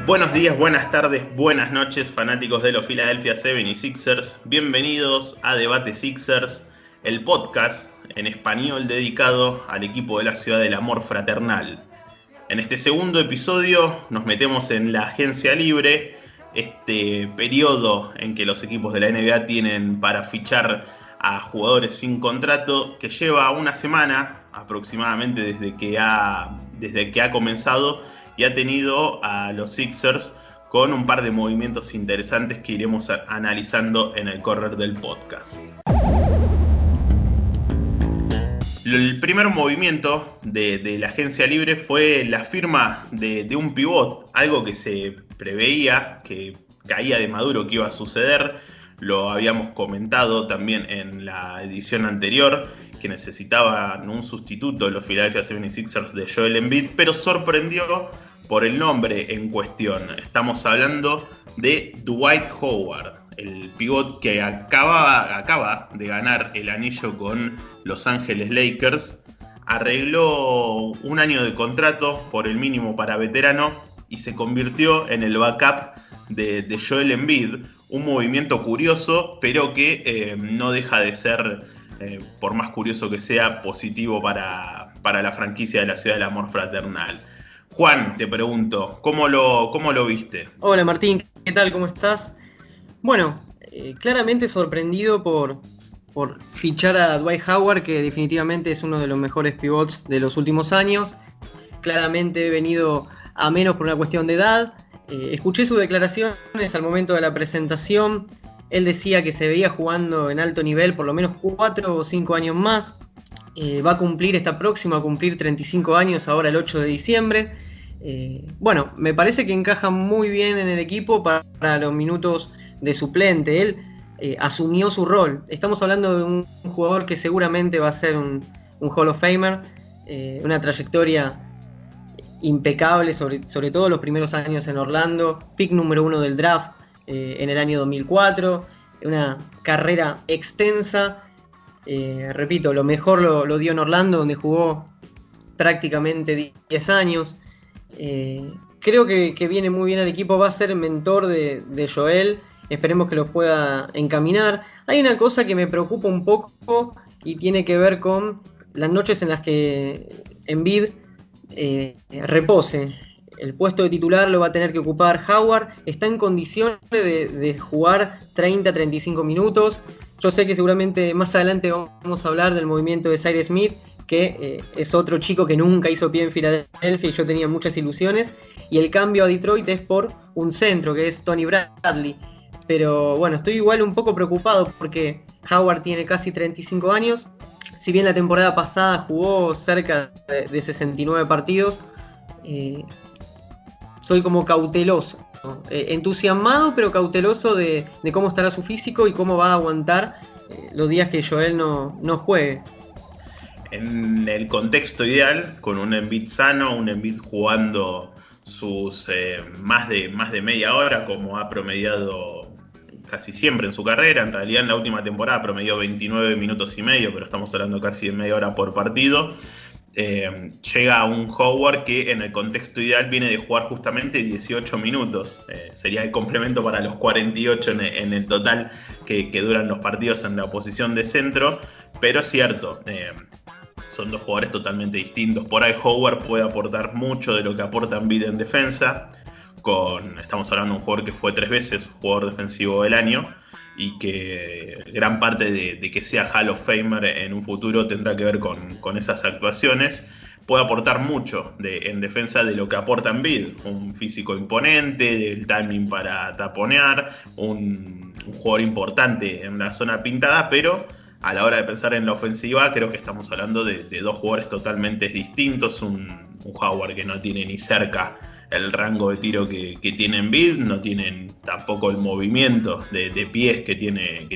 Buenos días, buenas tardes, buenas noches, fanáticos de los Philadelphia 76ers. Bienvenidos a Debate Sixers, el podcast en español dedicado al equipo de la ciudad del amor fraternal. En este segundo episodio nos metemos en la agencia libre, este periodo en que los equipos de la NBA tienen para fichar a jugadores sin contrato, que lleva una semana aproximadamente desde que ha comenzado, y ha tenido a los Sixers con un par de movimientos interesantes que iremos analizando en el correr del podcast. El primer movimiento de la agencia libre fue la firma de un pivot, algo que se preveía, que caía de maduro que iba a suceder. Lo habíamos comentado también en la edición anterior, que necesitaban un sustituto los Philadelphia 76ers de Joel Embiid, pero sorprendió por el nombre en cuestión. Estamos hablando de Dwight Howard, el pivot que acaba de ganar el anillo con Los Ángeles Lakers. Arregló un año de contrato por el mínimo para veterano y se convirtió en el backup de Joel Embiid. Un movimiento curioso, pero que no deja de ser, por más curioso que sea, positivo para la franquicia de la ciudad del amor fraternal. Juan, te pregunto, ¿cómo lo viste? Hola Martín, ¿qué tal? ¿Cómo estás? Bueno, claramente sorprendido por fichar a Dwight Howard, que definitivamente es uno de los mejores pivots de los últimos años. Claramente he venido a menos por una cuestión de edad. Escuché sus declaraciones al momento de la presentación. Él decía que se veía jugando en alto nivel por lo menos 4 o 5 años más. Está próximo a cumplir 35 años ahora el 8 de diciembre. Bueno, me parece que encaja muy bien en el equipo para los minutos de suplente. Él asumió su rol. Estamos hablando de un jugador que seguramente va a ser un Hall of Famer, una trayectoria impecable, sobre todo los primeros años en Orlando, pick número 1 del draft en el año 2004, una carrera extensa. Repito, lo mejor lo dio en Orlando, donde jugó prácticamente 10 años. Creo que viene muy bien al equipo, va a ser mentor de Joel. Esperemos que lo pueda encaminar. Hay una cosa que me preocupa un poco y tiene que ver con las noches en las que Embiid repose. El puesto de titular lo va a tener que ocupar Howard. Está en condiciones de jugar 30-35 minutos. Yo sé que seguramente más adelante vamos a hablar del movimiento de Cyrus Smith, que es otro chico que nunca hizo pie en Filadelfia y yo tenía muchas ilusiones. Y el cambio a Detroit es por un centro, que es Tony Bradley. Pero bueno, estoy igual un poco preocupado porque Howard tiene casi 35 años. Si bien la temporada pasada jugó cerca de 69 partidos, soy como cauteloso, ¿no? Entusiasmado pero cauteloso de cómo estará su físico y cómo va a aguantar los días que Joel no juegue. En el contexto ideal, con un Embiid sano, un Embiid jugando sus más de media hora, como ha promediado casi siempre en su carrera. En realidad, en la última temporada promedió 29 minutos y medio, pero estamos hablando casi de media hora por partido. Llega a un Howard que en el contexto ideal viene de jugar justamente 18 minutos. Sería el complemento para los 48 en el total que duran los partidos en la posición de centro. Pero es cierto, son dos jugadores totalmente distintos. Por ahí Howard puede aportar mucho de lo que aporta Embiid en defensa. Estamos hablando de un jugador que fue 3 veces jugador defensivo del año y que gran parte de que sea Hall of Famer en un futuro tendrá que ver con esas actuaciones. Puede aportar mucho en defensa de lo que aporta Embiid, un físico imponente, el timing para taponear, un jugador importante en la zona pintada, pero a la hora de pensar en la ofensiva creo que estamos hablando de dos jugadores totalmente distintos. Un Howard que no tiene ni cerca el rango de tiro que tiene Embiid, no tienen tampoco el movimiento de pies que tiene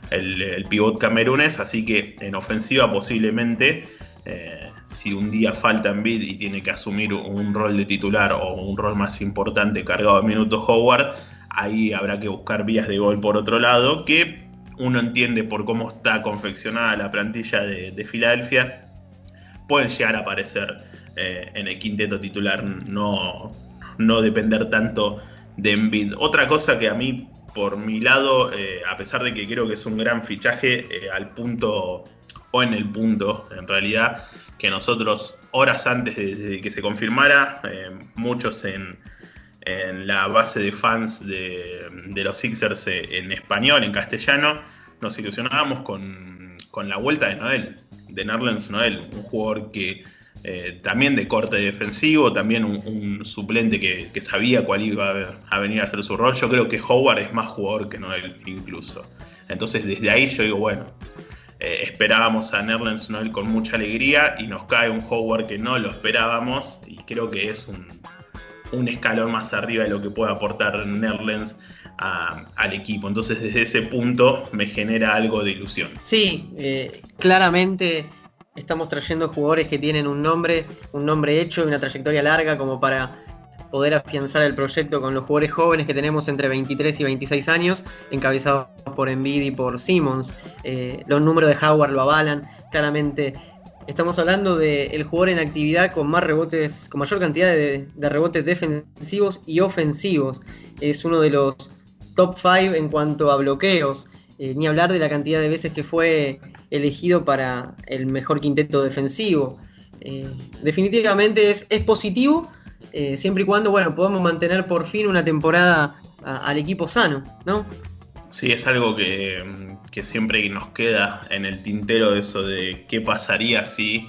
el pivot camerunés, así que en ofensiva posiblemente, si un día falta Embiid y tiene que asumir un rol de titular o un rol más importante cargado de minutos Howard, ahí habrá que buscar vías de gol por otro lado, que uno entiende por cómo está confeccionada la plantilla de Filadelfia, pueden llegar a aparecer en el quinteto titular. No no depender tanto de Embiid. Otra cosa que a mí, por mi lado, a pesar de que creo que es un gran fichaje, al punto, o en el punto, en realidad, que nosotros, horas antes de que se confirmara, muchos en la base de fans de los Sixers en español, en castellano, nos ilusionábamos con la vuelta de Noel, de Nerlens Noel, un jugador que también de corte defensivo, también un suplente que sabía cuál iba a venir a hacer su rol. Yo creo que Howard es más jugador que Noel incluso. Entonces desde ahí yo digo, bueno, esperábamos a Nerlens Noel con mucha alegría y nos cae un Howard que no lo esperábamos y creo que es un escalón más arriba de lo que puede aportar Nerlens al equipo. Entonces desde ese punto me genera algo de ilusión. Sí, claramente estamos trayendo jugadores que tienen un nombre hecho y una trayectoria larga como para poder afianzar el proyecto con los jugadores jóvenes que tenemos entre 23 y 26 años, encabezados por Embiid y por Simmons. Los números de Howard lo avalan. Claramente estamos hablando del jugador en actividad con más rebotes, con mayor cantidad de rebotes defensivos y ofensivos. Es uno de los top 5 en cuanto a bloqueos. Ni hablar de la cantidad de veces que fue elegido para el mejor quinteto defensivo. Definitivamente es positivo, siempre y cuando podamos mantener por fin una temporada al equipo sano, ¿no? Sí, es algo que siempre nos queda en el tintero, eso de qué pasaría si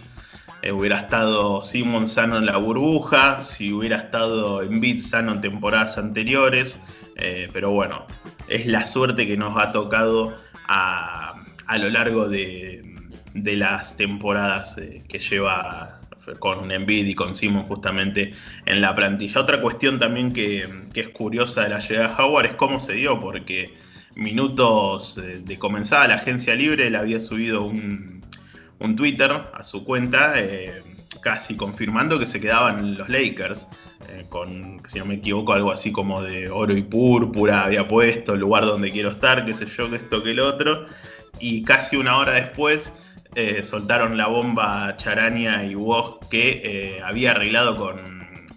hubiera estado Simmons sano en la burbuja, si hubiera estado Embiid sano en temporadas anteriores, pero bueno, es la suerte que nos ha tocado a lo largo de las temporadas que lleva con Embiid y con Simmons justamente en la plantilla. Otra cuestión también que es curiosa de la llegada de Howard es cómo se dio, porque minutos de comenzada la agencia libre él había subido un Twitter a su cuenta casi confirmando que se quedaban los Lakers con, si no me equivoco, algo así como de oro y púrpura había puesto, el lugar donde quiero estar, qué sé yo, que esto, que el otro, y casi una hora después soltaron la bomba Charania y Woj que había arreglado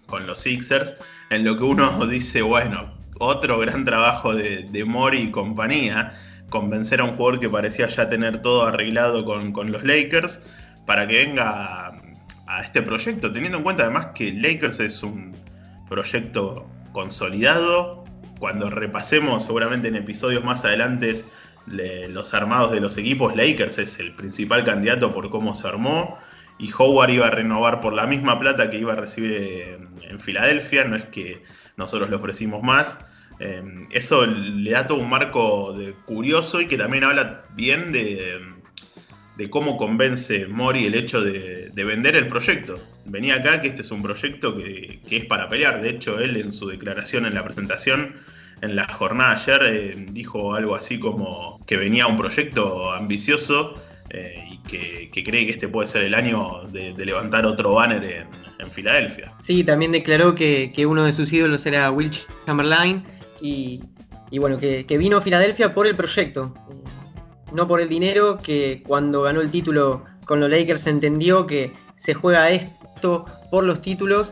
con los Sixers, en lo que uno dice, bueno, otro gran trabajo de Mori y compañía, convencer a un jugador que parecía ya tener todo arreglado con los Lakers para que venga a este proyecto, teniendo en cuenta además que Lakers es un proyecto consolidado. Cuando repasemos seguramente en episodios más adelante los armados de los equipos, Lakers es el principal candidato por cómo se armó, y Howard iba a renovar por la misma plata que iba a recibir en Filadelfia, no es que nosotros le ofrecimos más. Eso le da todo un marco curioso y que también habla bien de cómo convence Mori el hecho de vender el proyecto. Venía acá que este es un proyecto que es para pelear. De hecho, él en su declaración en la presentación, en la jornada ayer, dijo algo así como que venía un proyecto ambicioso y que cree que este puede ser el año de levantar otro banner en Filadelfia. Sí, también declaró que uno de sus ídolos era Wilt Chamberlain y bueno, que vino a Filadelfia por el proyecto, no por el dinero, que cuando ganó el título con los Lakers entendió que se juega esto por los títulos,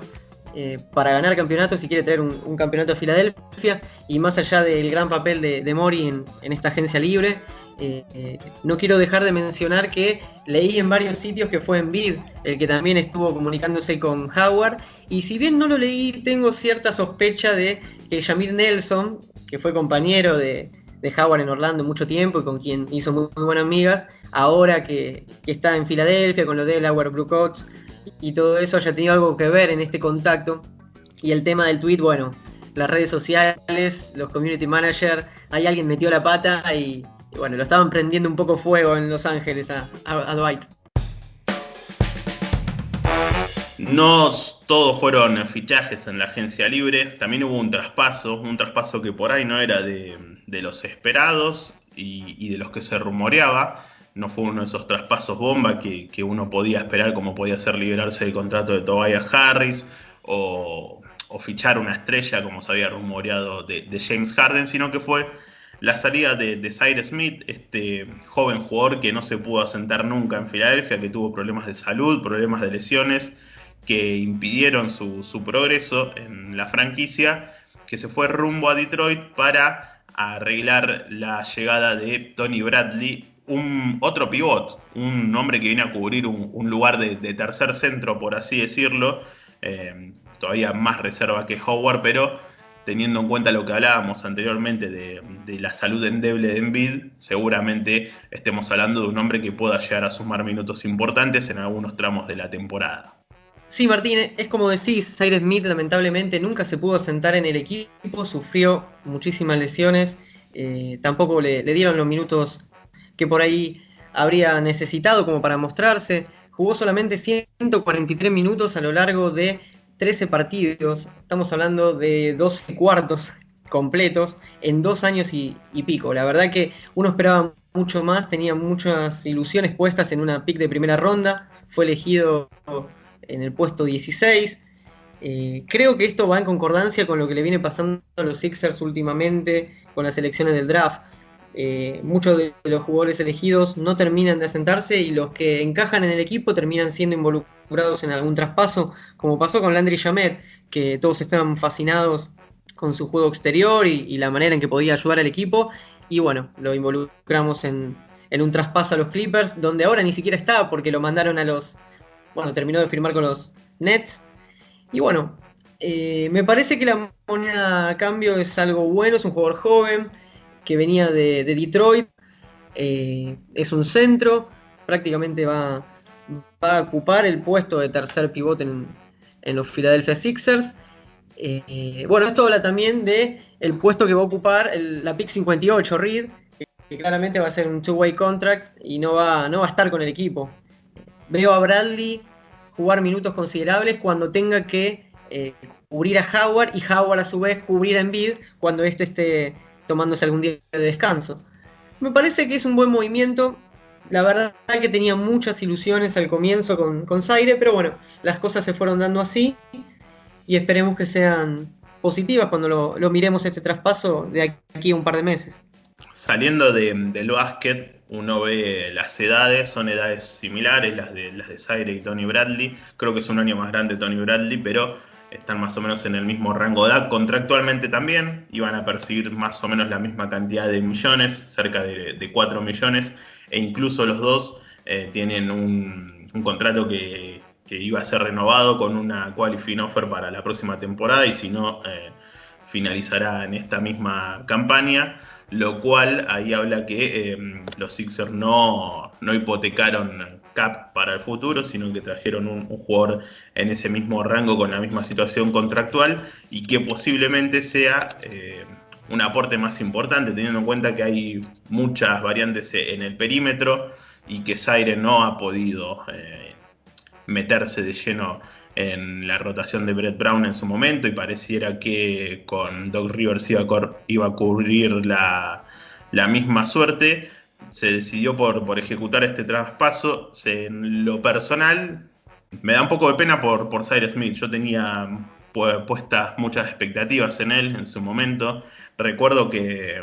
para ganar campeonatos, si quiere traer un campeonato a Filadelfia, y más allá del gran papel de Mori en esta agencia libre, no quiero dejar de mencionar que leí en varios sitios que fue Embiid el que también estuvo comunicándose con Howard, y si bien no lo leí, tengo cierta sospecha de que Jameer Nelson, que fue compañero de Howard en Orlando mucho tiempo y con quien hizo muy buenas amigas, ahora que está en Filadelfia con lo de Delaware Blue Coats y todo eso, haya tenido algo que ver en este contacto. Y el tema del tweet, bueno, las redes sociales, los community managers, ahí alguien metió la pata y bueno, lo estaban prendiendo un poco fuego en Los Ángeles a Dwight. No todos fueron fichajes en la agencia libre, también hubo un traspaso que por ahí no era de los esperados y de los que se rumoreaba. No fue uno de esos traspasos bomba que uno podía esperar, como podía ser liberarse del contrato de Tobias Harris o fichar una estrella como se había rumoreado de James Harden, sino que fue la salida de Cyrus Smith, este joven jugador que no se pudo asentar nunca en Filadelfia, que tuvo problemas de salud, problemas de lesiones, que impidieron su progreso en la franquicia, que se fue rumbo a Detroit para arreglar la llegada de Tony Bradley, otro pivot, un hombre que viene a cubrir un lugar de tercer centro, por así decirlo, todavía más reserva que Howard, pero teniendo en cuenta lo que hablábamos anteriormente de la salud endeble de Embiid, seguramente estemos hablando de un hombre que pueda llegar a sumar minutos importantes en algunos tramos de la temporada. Sí, Martín, es como decís, Cyrus Smith lamentablemente nunca se pudo sentar en el equipo, sufrió muchísimas lesiones, tampoco le dieron los minutos que por ahí habría necesitado como para mostrarse. Jugó solamente 143 minutos a lo largo de 13 partidos. Estamos hablando de 12 cuartos completos en 2 años y pico. La verdad que uno esperaba mucho más, tenía muchas ilusiones puestas en una pick de primera ronda. Fue elegido en el puesto 16. Creo que esto va en concordancia con lo que le viene pasando a los Sixers últimamente con las elecciones del draft. Muchos de los jugadores elegidos no terminan de asentarse y los que encajan en el equipo terminan siendo involucrados en algún traspaso, como pasó con Landry Shamet, que todos estaban fascinados con su juego exterior y la manera en que podía ayudar al equipo, y bueno, lo involucramos en un traspaso a los Clippers, donde ahora ni siquiera está porque lo mandaron terminó de firmar con los Nets, y bueno, me parece que la moneda a cambio es algo bueno, es un jugador joven que venía de Detroit, es un centro, prácticamente va a ocupar el puesto de tercer pivote en los Philadelphia Sixers. Esto habla también de el puesto que va a ocupar la pick 58, Reed, que claramente va a ser un two-way contract y no va a estar con el equipo. Veo a Bradley jugar minutos considerables cuando tenga que cubrir a Howard y Howard a su vez cubrir a Embiid cuando éste esté tomándose algún día de descanso. Me parece que es un buen movimiento. La verdad que tenía muchas ilusiones al comienzo con Zaire, pero bueno, las cosas se fueron dando así y esperemos que sean positivas cuando lo miremos este traspaso de aquí a un par de meses. Saliendo del básquet, uno ve las edades, son edades similares, las de Zaire y Tony Bradley. Creo que es un año más grande Tony Bradley, pero están más o menos en el mismo rango de edad. Contractualmente también iban a percibir más o menos la misma cantidad de millones, cerca de 4 millones, e incluso los dos tienen un contrato que iba a ser renovado con una qualifying offer para la próxima temporada, y si no, finalizará en esta misma campaña, lo cual ahí habla que los Sixers no hipotecaron cap para el futuro, sino que trajeron un jugador en ese mismo rango con la misma situación contractual y que posiblemente sea un aporte más importante, teniendo en cuenta que hay muchas variantes en el perímetro y que Zaire no ha podido meterse de lleno en la rotación de Brett Brown en su momento, y pareciera que con Doc Rivers iba a cubrir la misma suerte. Se decidió por ejecutar este traspaso. En lo personal, me da un poco de pena por Cyrus Smith. Yo tenía puestas muchas expectativas en él en su momento. Recuerdo que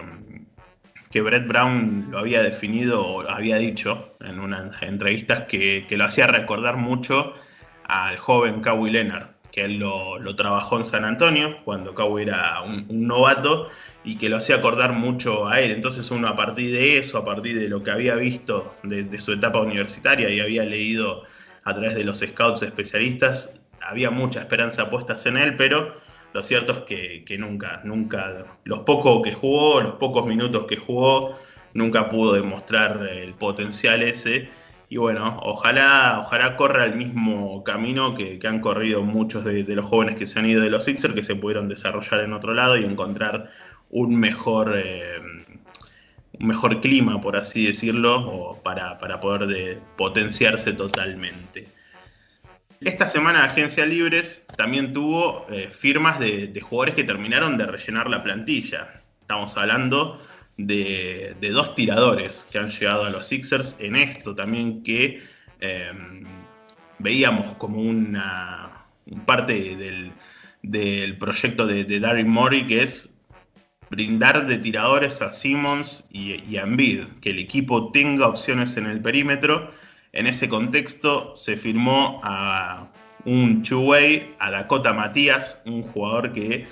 Brett Brown lo había definido, o había dicho en unas entrevistas que lo hacía recordar mucho al joven Kawhi Leonard, que él lo trabajó en San Antonio cuando Kawhi era un novato, y que lo hacía acordar mucho a él. Entonces uno, a partir de eso, a partir de lo que había visto de su etapa universitaria y había leído a través de los scouts especialistas, había mucha esperanza puestas en él, pero lo cierto es que nunca, los pocos que jugó, los pocos minutos que jugó, nunca pudo demostrar el potencial ese. Y bueno, ojalá corra el mismo camino que han corrido muchos de los jóvenes que se han ido de los Sixers, que se pudieron desarrollar en otro lado y encontrar un mejor clima, por así decirlo, o para poder potenciarse totalmente. Esta semana de Agencia Libres también tuvo firmas de jugadores que terminaron de rellenar la plantilla. Estamos hablando de dos tiradores que han llegado a los Sixers, en esto también que veíamos como una parte del proyecto de Daryl Morey, que es brindar de tiradores a Simmons y a Embiid, que el equipo tenga opciones en el perímetro. En ese contexto se firmó a un two-way a Dakota Matías, un jugador que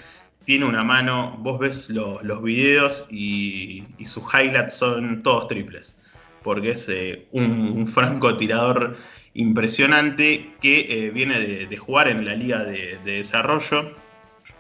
tiene una mano, vos ves los videos y sus highlights son todos triples, porque es un francotirador impresionante que viene de jugar en la liga de desarrollo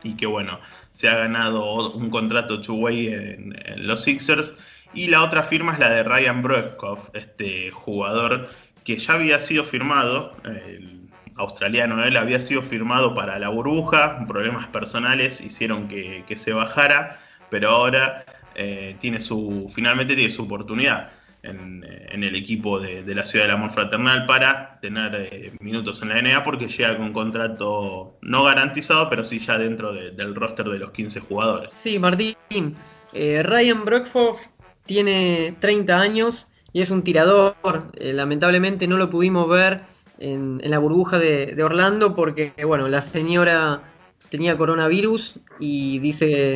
y que bueno, se ha ganado un contrato two-way en los Sixers. Y la otra firma es la de Ryan Broekhoff, este jugador que ya había sido firmado, el australiano, él había sido firmado para la burbuja, problemas personales hicieron que se bajara, pero ahora finalmente tiene su oportunidad en el equipo de la Ciudad del Amor Fraternal para tener minutos en la NBA, porque llega con un contrato no garantizado, pero sí ya dentro del roster de los 15 jugadores. Sí, Martín. Ryan Broekhoff tiene 30 años y es un tirador. Lamentablemente no lo pudimos ver en la burbuja de Orlando porque, bueno, la señora tenía coronavirus y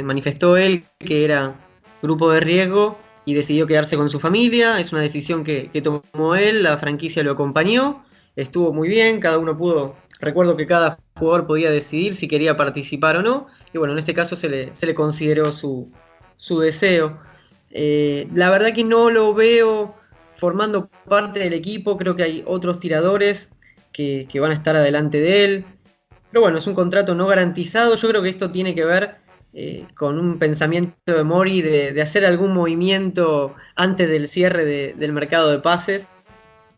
manifestó él que era grupo de riesgo y decidió quedarse con su familia. Es una decisión que tomó él, la franquicia lo acompañó, estuvo muy bien, cada uno pudo. Recuerdo que cada jugador podía decidir si quería participar o no, y bueno, en este caso se le consideró su deseo. La verdad que no lo veo formando parte del equipo, creo que hay otros tiradores que van a estar adelante de él. Pero bueno, es un contrato no garantizado. Yo creo que esto tiene que ver con un pensamiento de Mori de hacer algún movimiento antes del cierre del mercado de pases.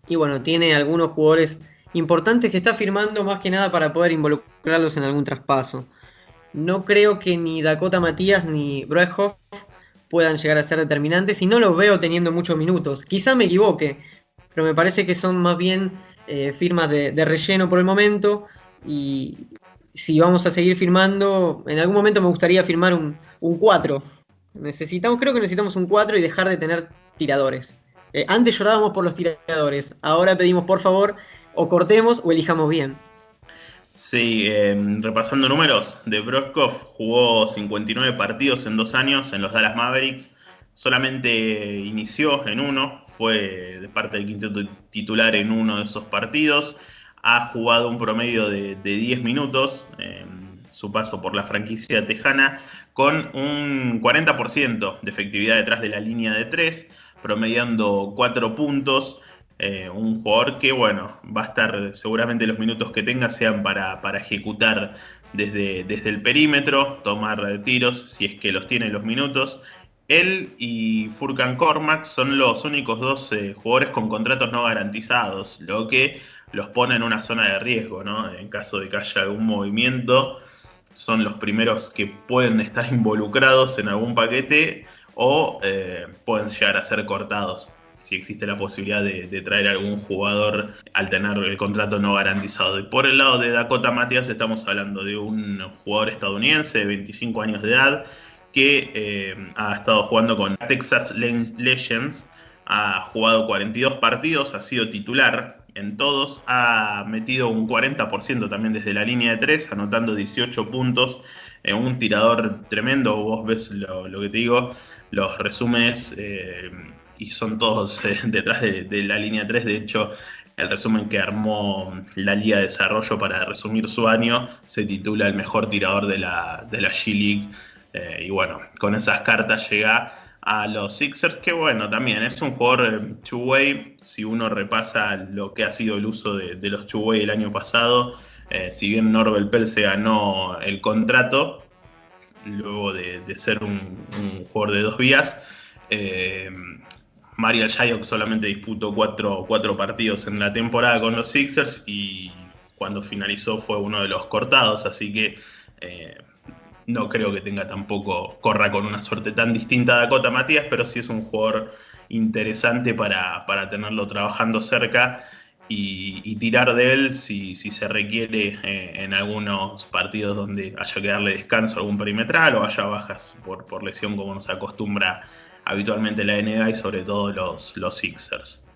Y bueno, tiene algunos jugadores importantes que está firmando más que nada para poder involucrarlos en algún traspaso. No creo que ni Dakota Matías ni Broekhoff puedan llegar a ser determinantes y no los veo teniendo muchos minutos. Quizá me equivoque, pero me parece que son más bien firmas de relleno por el momento. Y si vamos a seguir firmando, en algún momento me gustaría firmar un 4. Creo que necesitamos un 4 y dejar de tener tiradores. Antes llorábamos por los tiradores, ahora pedimos por favor o cortemos o elijamos bien. Sí, repasando números, de Broekhoff jugó 59 partidos en 2 años en los Dallas Mavericks, solamente inició en uno, fue de parte del quinteto titular en uno de esos partidos, ha jugado un promedio de 10 minutos en su paso por la franquicia tejana, con un 40% de efectividad detrás de la línea de 3, promediando 4 puntos. Un jugador que, bueno, va a estar, seguramente los minutos que tenga sean para ejecutar desde el perímetro, tomar tiros, si es que los tiene los minutos. Él y Furkan Korkmaz son los únicos dos jugadores con contratos no garantizados, lo que los pone en una zona de riesgo, ¿no? En caso de que haya algún movimiento, son los primeros que pueden estar involucrados en algún paquete o pueden llegar a ser cortados si existe la posibilidad de traer algún jugador al tener el contrato no garantizado. Y por el lado de Dakota Matías estamos hablando de un jugador estadounidense de 25 años de edad que ha estado jugando con Texas Legends, ha jugado 42 partidos, ha sido titular en todos, ha metido un 40% también desde la línea de 3, anotando 18 puntos, un tirador tremendo. Vos ves lo que te digo, los resúmenes y son todos detrás de la línea 3. De hecho, el resumen que armó la Liga de Desarrollo para resumir su año se titula El mejor tirador de la G-League. Y bueno, con esas cartas llega a los Sixers, que bueno, también es un jugador two-way. Si uno repasa lo que ha sido el uso de los two-way el año pasado, si bien Norbert Pell se ganó el contrato, luego de ser un jugador de dos vías, Marial Shayok solamente disputó cuatro partidos en la temporada con los Sixers y cuando finalizó fue uno de los cortados, así que no creo que corra con una suerte tan distinta a Dakota Matías, pero sí es un jugador interesante para tenerlo trabajando cerca y tirar de él si se requiere en algunos partidos donde haya que darle descanso a algún perimetral o haya bajas por lesión, como nos acostumbra habitualmente la NBA y sobre todo los Sixers.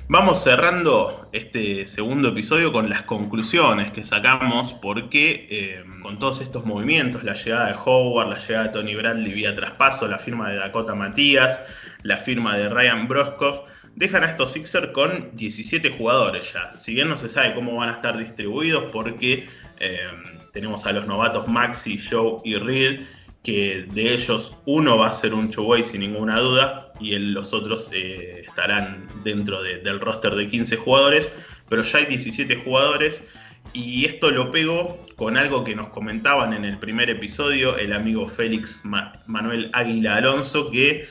Vamos cerrando este segundo episodio con las conclusiones que sacamos, porque con todos estos movimientos, la llegada de Howard, la llegada de Tony Bradley vía traspaso, la firma de Dakota Matías, la firma de Ryan Broekhoff, dejan a estos Sixers con 17 jugadores ya. Si bien no se sabe cómo van a estar distribuidos, porque tenemos a los novatos Maxi, Joe y Reed, que de ellos uno va a ser un two-way sin ninguna duda, y los otros estarán dentro del roster de 15 jugadores, pero ya hay 17 jugadores. Y esto lo pego con algo que nos comentaban en el primer episodio el amigo Félix Manuel Águila Alonso, que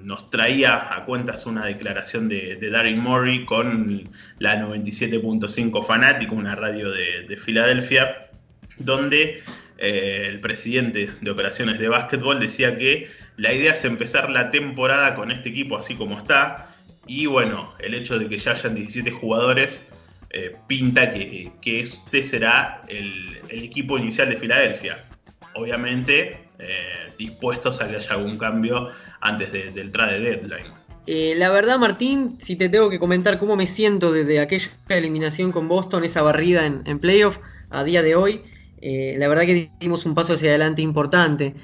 nos traía a cuentas una declaración de Daryl Morey con la 97.5 Fanático, una radio de Filadelfia, donde el presidente de operaciones de básquetbol decía que la idea es empezar la temporada con este equipo así como está, y bueno, el hecho de que ya hayan 17 jugadores pinta que este será el equipo inicial de Filadelfia. Obviamente dispuestos a que haya algún cambio antes del trade deadline. La verdad, Martín, si te tengo que comentar cómo me siento desde aquella eliminación con Boston, esa barrida en playoff, a día de hoy, la verdad que dimos un paso hacia adelante importante.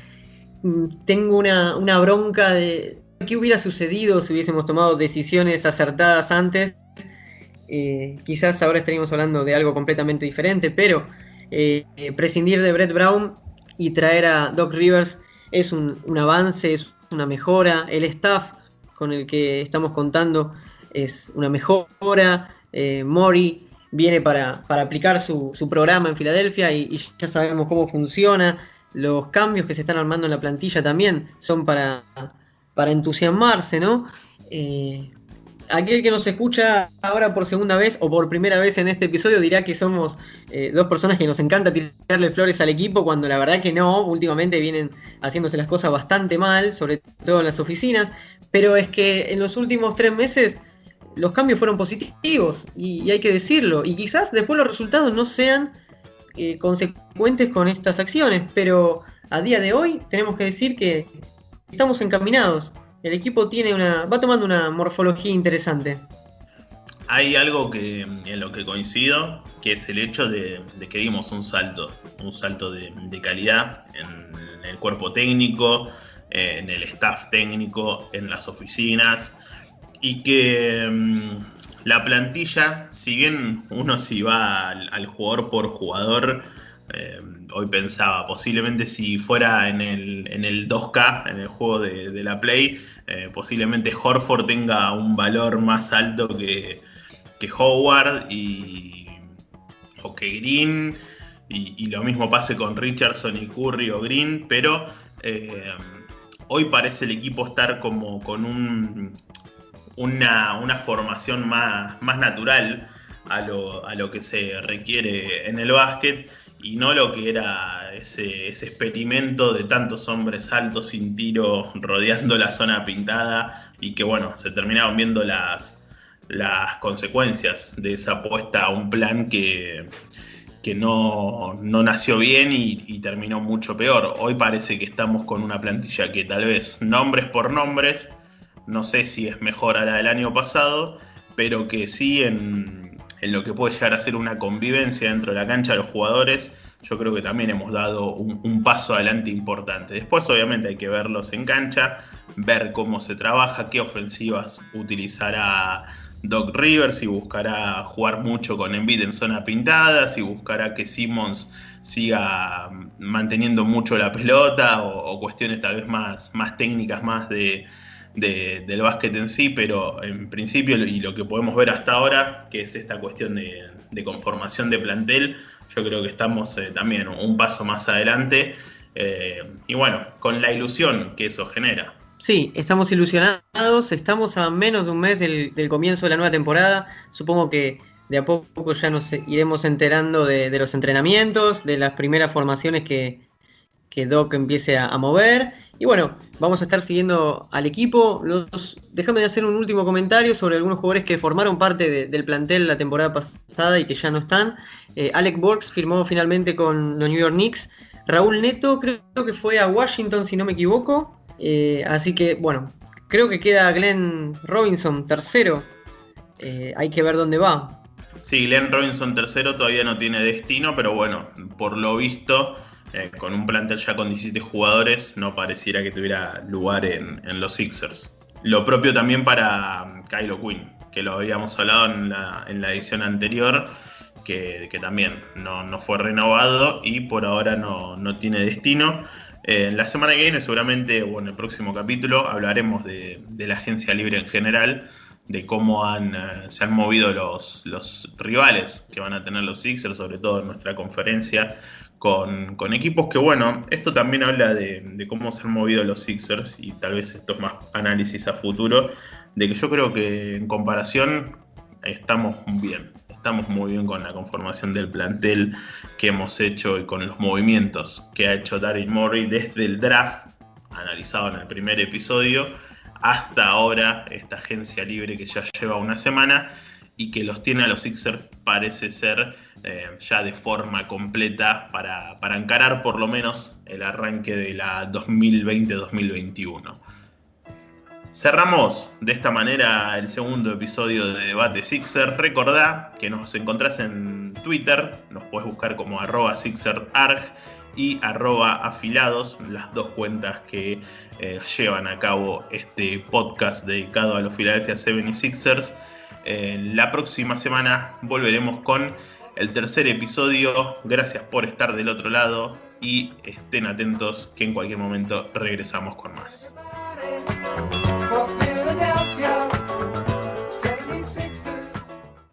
Tengo una bronca de qué hubiera sucedido si hubiésemos tomado decisiones acertadas antes. Quizás ahora estaríamos hablando de algo completamente diferente, pero prescindir de Brett Brown y traer a Doc Rivers es un avance, es una mejora. El staff con el que estamos contando es una mejora. Morey viene para aplicar su programa en Filadelfia y ya sabemos cómo funciona. Los cambios que se están armando en la plantilla también son para entusiasmarse, ¿no? Aquel que nos escucha ahora por segunda vez o por primera vez en este episodio dirá que somos dos personas que nos encanta tirarle flores al equipo, cuando la verdad que no. Últimamente vienen haciéndose las cosas bastante mal, sobre todo en las oficinas, pero es que en los últimos 3 meses los cambios fueron positivos y hay que decirlo, y quizás después los resultados no sean consecuentes con estas acciones, pero a día de hoy tenemos que decir que estamos encaminados. El equipo va tomando una morfología interesante. Hay algo en lo que coincido, que es el hecho de que dimos un salto de calidad en el cuerpo técnico, en el staff técnico, en las oficinas, y que la plantilla, si bien uno si va al jugador por jugador, hoy pensaba, posiblemente si fuera en el 2K, en el juego de la Play, posiblemente Horford tenga un valor más alto que Howard o que Green, y lo mismo pase con Richardson y Curry o Green, pero hoy parece el equipo estar como con una formación más natural a lo que se requiere en el básquet, y no lo que era ese experimento de tantos hombres altos sin tiro rodeando la zona pintada, y que bueno, se terminaron viendo las consecuencias de esa apuesta a un plan que no nació bien y terminó mucho peor. Hoy parece que estamos con una plantilla que tal vez nombres por nombres, no sé si es mejor a la del año pasado, pero que sí en lo que puede llegar a ser una convivencia dentro de la cancha de los jugadores, yo creo que también hemos dado un paso adelante importante. Después obviamente hay que verlos en cancha, ver cómo se trabaja, qué ofensivas utilizará Doc Rivers, si buscará jugar mucho con Embiid en zona pintada, si buscará que Simmons siga manteniendo mucho la pelota, o cuestiones tal vez más técnicas, más del básquet en sí, pero en principio, y lo que podemos ver hasta ahora, que es esta cuestión de conformación de plantel, yo creo que estamos también un paso más adelante, y bueno, con la ilusión que eso genera. Sí, estamos ilusionados, estamos a menos de un mes del comienzo de la nueva temporada. Supongo que de a poco ya nos iremos enterando de los entrenamientos, de las primeras formaciones que Doc empiece a mover. Y bueno, vamos a estar siguiendo al equipo. Déjame hacer un último comentario sobre algunos jugadores que formaron parte del plantel la temporada pasada y que ya no están. Alec Burks firmó finalmente con los New York Knicks. Raúl Neto creo que fue a Washington, si no me equivoco. Así que bueno, creo que queda Glenn Robinson tercero. Hay que ver dónde va. Sí, Glenn Robinson tercero todavía no tiene destino, pero bueno, por lo visto, con un plantel ya con 17 jugadores, no pareciera que tuviera lugar en los Sixers. Lo propio también para Kylo Quinn, que lo habíamos hablado en la edición anterior, que también no fue renovado y por ahora no tiene destino. La semana que viene, seguramente, o en el próximo capítulo, hablaremos de la agencia libre en general, de cómo se han movido los rivales que van a tener los Sixers, sobre todo en nuestra conferencia, con equipos que, bueno, esto también habla de cómo se han movido los Sixers, y tal vez esto es más análisis a futuro, de que yo creo que en comparación estamos muy bien con la conformación del plantel que hemos hecho y con los movimientos que ha hecho Daryl Morey desde el draft, analizado en el primer episodio, hasta ahora esta agencia libre que ya lleva una semana y que los tiene a los Sixers, parece ser, ya de forma completa para encarar por lo menos el arranque de la 2020-2021. Cerramos de esta manera el segundo episodio de Debate Sixers. Recordá que nos encontrás en Twitter, nos podés buscar como @SixersArg y @afilados, las dos cuentas que llevan a cabo este podcast dedicado a los Philadelphia 76ers. La próxima semana volveremos con el tercer episodio. Gracias por estar del otro lado y estén atentos que en cualquier momento regresamos con más.